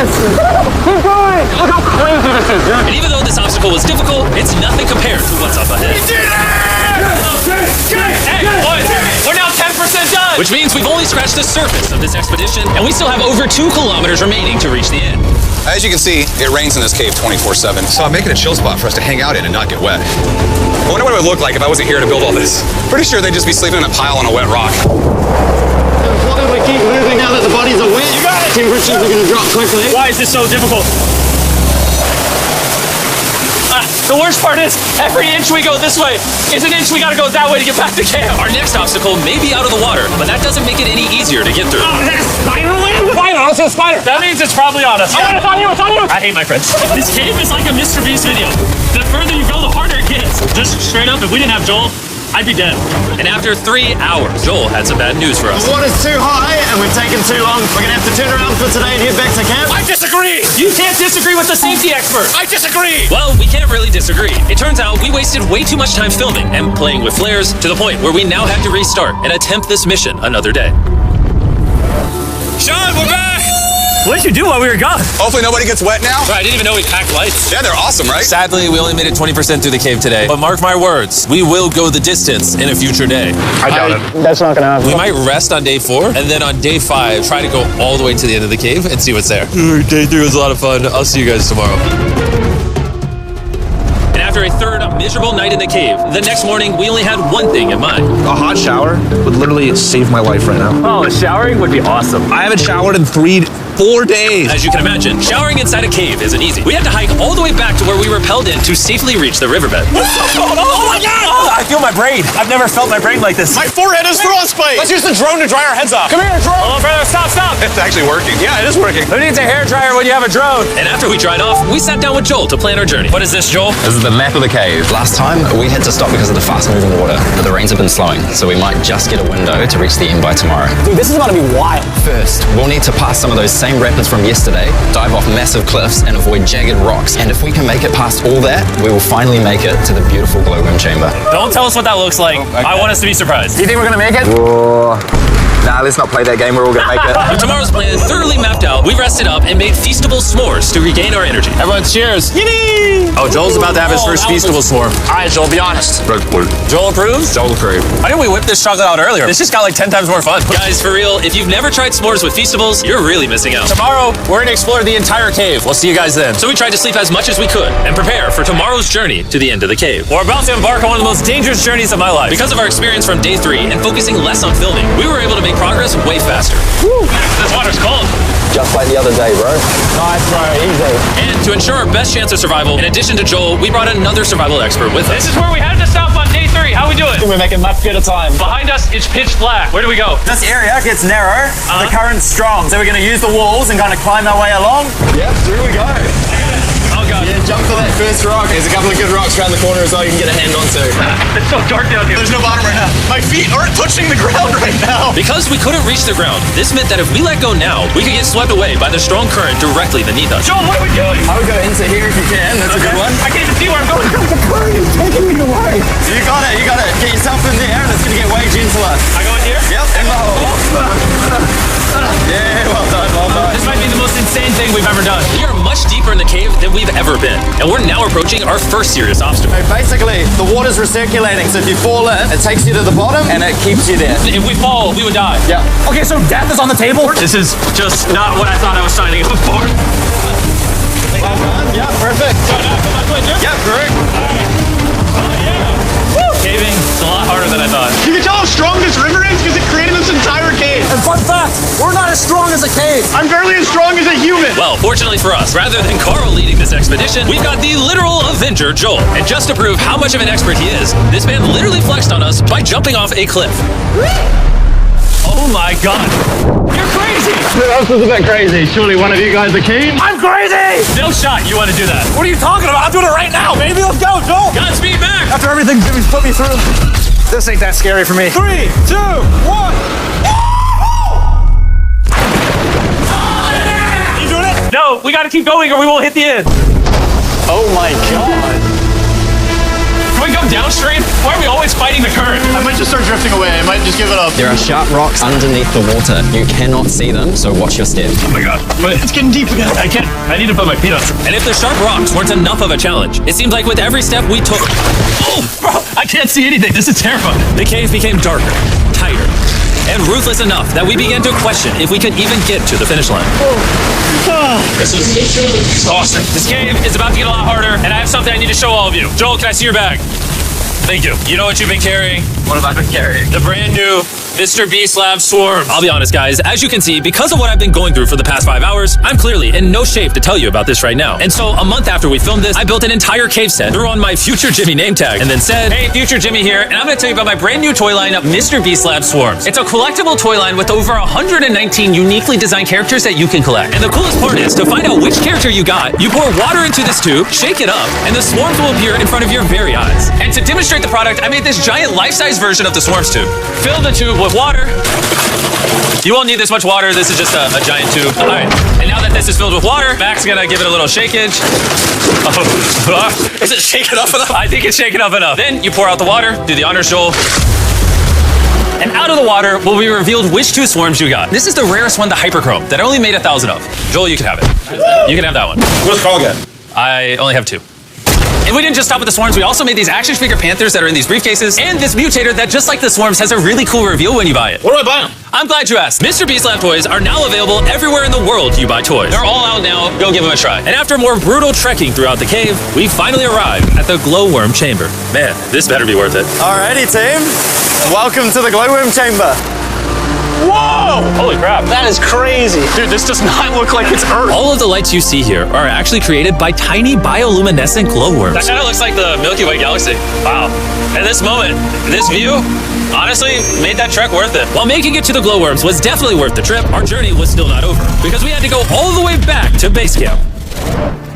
Keep going! Look how crazy this is, dude. And even though this obstacle was difficult, it's nothing compared to what's up ahead. We did it! Hey, boys, we're now 10% done! Which means we've only scratched the surface of this expedition, and we still have over 2 kilometers remaining to reach the end. As you can see, it rains in this cave 24/7, so I'm making a chill spot for us to hang out in and not get wet. I wonder what it would look like if I wasn't here to build all this. Pretty sure they'd just be sleeping in a pile on a wet rock. Why do we keep moving now that the bodies are wet? You got it! Temperatures are going to drop quickly. Why is this so difficult? The worst part is, every inch we go this way is an inch we gotta go that way to get back to camp. Our next obstacle may be out of the water, but that doesn't make it any easier to get through. Oh, is that a spider land? Spider, I don't see a spider. That means it's probably on us. Oh, it's on you, it's on you! I hate my friends. This cave is like a Mr. Beast video. The further you go, the harder it gets. Just straight up, if we didn't have Joel, I'd be dead. And after 3 hours, Joel had some bad news for us. The water's too high and we've taken too long. We're going to have to turn around for today and head back to camp. I disagree! You can't disagree with the safety expert. I disagree! Well, we can't really disagree. It turns out we wasted way too much time filming and playing with flares to the point where we now have to restart and attempt this mission another day. Sean, we're back! What did you do while we were gone? Hopefully nobody gets wet now. I didn't even know we packed lights. Yeah, they're awesome, right? Sadly, we only made it 20% through the cave today. But mark my words, we will go the distance in a future day. I doubt it. That's not going to happen. We might rest on day 4, and then on day 5, try to go all the way to the end of the cave and see what's there. Day 3 was a lot of fun. I'll see you guys tomorrow. And after a third miserable night in the cave, the next morning, we only had one thing in mind. A hot shower would literally save my life right now. Oh, showering would be awesome. I haven't showered in 4 days. As you can imagine, showering inside a cave isn't easy. We had to hike all the way back to where we rappelled in to safely reach the riverbed. Oh my god! I feel my brain. I've never felt my brain like this. My forehead is frostbite! Let's use the drone to dry our heads off. Come here, drone! Hold on, brother, stop. It's actually working. Yeah, it is working. Who needs a hairdryer when you have a drone? And after we dried off, we sat down with Joel to plan our journey. What is this, Joel? This is the map of the cave. Last time, we had to stop because of the fast-moving water, but the rains have been slowing, so we might just get a window to reach the end by tomorrow. Dude, this is about to be wild. First, we'll need to pass some of those same rapids from yesterday, dive off massive cliffs, and avoid jagged rocks. And if we can make it past all that, we will finally make it to the beautiful glowworm chamber. Don't tell us what that looks like. I want us to be surprised. Do you think we're going to make it? Nah, let's not play that game. We're all gonna make it. With tomorrow's plan thoroughly mapped out, we rested up and made feastable s'mores to regain our energy. Everyone, cheers! Oh, Joel's about to have his first feastable s'more. Alright, Joel, be honest. Joel approves? Joel approved. Why didn't we whip this chocolate out earlier? This just got like 10 times more fun. Guys, for real, if you've never tried s'mores with Feastables, you're really missing out. Tomorrow, we're gonna explore the entire cave. We'll see you guys then. So we tried to sleep as much as we could and prepare for tomorrow's journey to the end of the cave. We're about to embark on one of the most dangerous journeys of my life. Because of our experience from day 3 and focusing less on filming, we were able to make progress way faster. Woo. This water's cold. Just like the other day, bro. Nice, bro. Easy. And to ensure our best chance of survival, in addition to Joel, we brought another survival expert with us. This is where we had to stop on day 3. How we doing? We're making much better time. Behind us, it's pitch black. Where do we go? This area gets narrow, the current's strong, so we're going to use the walls and kind of climb our way along. Yep, here we go. Oh god. Yeah, jump for that first rock. There's a couple of good rocks around the corner as well you can get a hand onto. It's so dark down here. There's no bottom right now. My feet aren't touching the ground right now. Because we couldn't reach the ground, this meant that if we let go now, we could get swept away by the strong current directly beneath us. Joel, what are we doing? I would go into here if you can. That's a good one. I can't even see where I'm going. The current is taking me away. You got it. Get yourself in there and it's going to get way gentler. I go in here? Yep, in the hole. Yeah, well done. This might be the most insane thing we've ever done. We are much deeper in the cave than we've ever been, and we're now approaching our first serious obstacle. So basically, the water's recirculating, so if you fall in, it takes you to the bottom and it keeps you there. If we fall, we would die. Yeah. Okay, so death is on the table? This is just not what I thought I was signing up for. Well done. Yeah, perfect. Yeah, correct. Caving is a lot harder than I thought. You can tell how strong this river is because it created this entire cave. And fun fact, we're not as strong as a cave. I'm barely as strong as a human. Well, fortunately for us, rather than Carl leading this expedition, we've got the literal Avenger, Joel. And just to prove how much of an expert he is, this man literally flexed on us by jumping off a cliff. Oh my god. You're crazy! This is a bit crazy. Surely one of you guys a king? I'm crazy! No shot you want to do that. What are you talking about? I'm doing it right now, baby. Let's go, Joel. Godspeed back! After everything Jimmy's put me through, this ain't that scary for me. 3, 2, 1. You doing it? No, we gotta keep going or we won't hit the end. Oh my god. Can we go? come downstream? Why are we always fighting the current? I might just start drifting away. I might just give it up. There are sharp rocks underneath the water. You cannot see them, so watch your step. Oh my god. It's getting deep again. I can't. I need to put my feet on. And if the sharp rocks weren't enough of a challenge, it seems like with every step we took... Oh, bro, I can't see anything. This is terrifying. The cave became darker, tighter, and ruthless enough that we began to question if we could even get to the finish line. This is exhausting. This cave is about to get a lot harder, and I have something I need to show all of you. Joel, can I see your bag? Thank you. You know what you've been carrying? What have I been carrying? The brand new Mr. Beast Lab Swarms. I'll be honest, guys. As you can see, because of what I've been going through for the past 5 hours, I'm clearly in no shape to tell you about this right now. And so a month after we filmed this, I built an entire cave set, threw on my Future Jimmy name tag, and then said, hey, Future Jimmy here, and I'm going to tell you about my brand new toy line of Mr. Beast Lab Swarms. It's a collectible toy line with over 119 uniquely designed characters that you can collect. And the coolest part is, to find out which character you got, you pour water into this tube, shake it up, and the swarms will appear in front of your very eyes. And to demonstrate the product, I made this giant life-size version of the Swarms tube. Fill the tube with water. You won't need this much water. This is just a giant tube. All right. And now that this is filled with water, Mac's gonna give it a little shakeage. Is it shaken up enough? I think it's shaken up enough. Then you pour out the water. Do the honors, Joel. And out of the water will be revealed which 2 swarms you got. This is the rarest one, the Hyperchrome, that I only made 1,000 of. Joel, you can have it. You can have that one. Where's Carl get? I only have 2. And we didn't just stop with the swarms, we also made these action figure panthers that are in these briefcases, and this mutator that, just like the swarms, has a really cool reveal when you buy it. Where do I buy them? I'm glad you asked. Mr. Beast Lab toys are now available everywhere in the world you buy toys. They're all out now, go give them a try. And after more brutal trekking throughout the cave, we finally arrived at the glowworm chamber. Man, this better be worth it. Alrighty, team. Welcome to the glowworm chamber. Whoa! Holy crap. That is crazy. Dude, this does not look like it's Earth. All of the lights you see here are actually created by tiny bioluminescent glowworms. That kind of looks like the Milky Way galaxy. Wow. At this moment, this view, honestly, made that trek worth it. While making it to the glowworms was definitely worth the trip, our journey was still not over, because we had to go all the way back to base camp.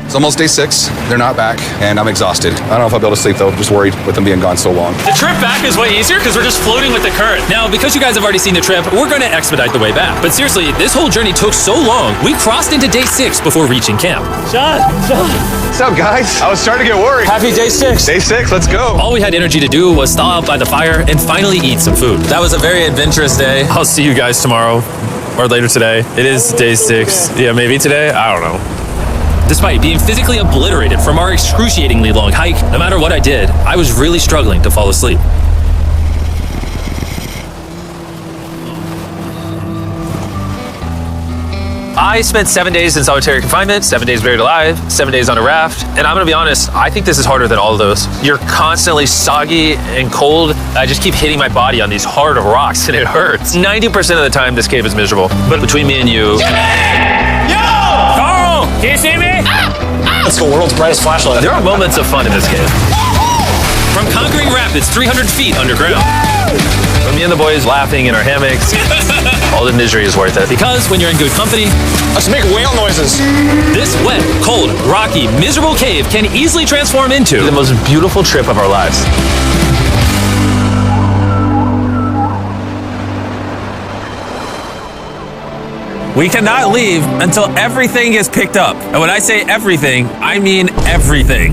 It's almost day 6. They're not back, and I'm exhausted. I don't know if I'll be able to sleep, though. I'm just worried with them being gone so long. The trip back is way easier because we're just floating with the current. Now, because you guys have already seen the trip, we're going to expedite the way back. But seriously, this whole journey took so long, we crossed into day 6 before reaching camp. John. What's up, guys? I was starting to get worried. Happy day 6. Day 6, let's go. All we had energy to do was thaw out by the fire and finally eat some food. That was a very adventurous day. I'll see you guys tomorrow or later today. It is day 6. Yeah, maybe today. I don't know. Despite being physically obliterated from our excruciatingly long hike, no matter what I did, I was really struggling to fall asleep. I spent 7 days in solitary confinement, 7 days buried alive, 7 days on a raft, and I'm gonna be honest, I think this is harder than all of those. You're constantly soggy and cold. I just keep hitting my body on these hard rocks and it hurts. 90% of the time, this cave is miserable. But between me and you... Can you see me? That's the world's brightest flashlight. There are moments of fun in this cave. From conquering rapids 300 feet underground. From me and the boys laughing in our hammocks. All the misery is worth it. Because when you're in good company, Let's make whale noises. this wet, cold, rocky, miserable cave can easily transform into the most beautiful trip of our lives. We cannot leave until everything is picked up. And when I say everything, I mean everything.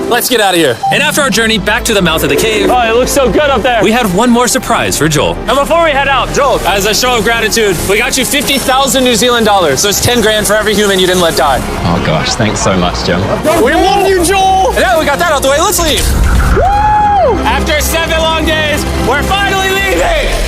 Let's get out of here. And after our journey back to the mouth of the cave, Oh, it looks so good up there. we had one more surprise for Joel. And before we head out, Joel, as a show of gratitude, we got you 50,000 New Zealand dollars. So it's 10 grand for every human you didn't let die. Oh gosh, thanks so much, Jim. We love you, Joel. And now we got that out the way, let's leave. After 7 long days, we're finally leaving.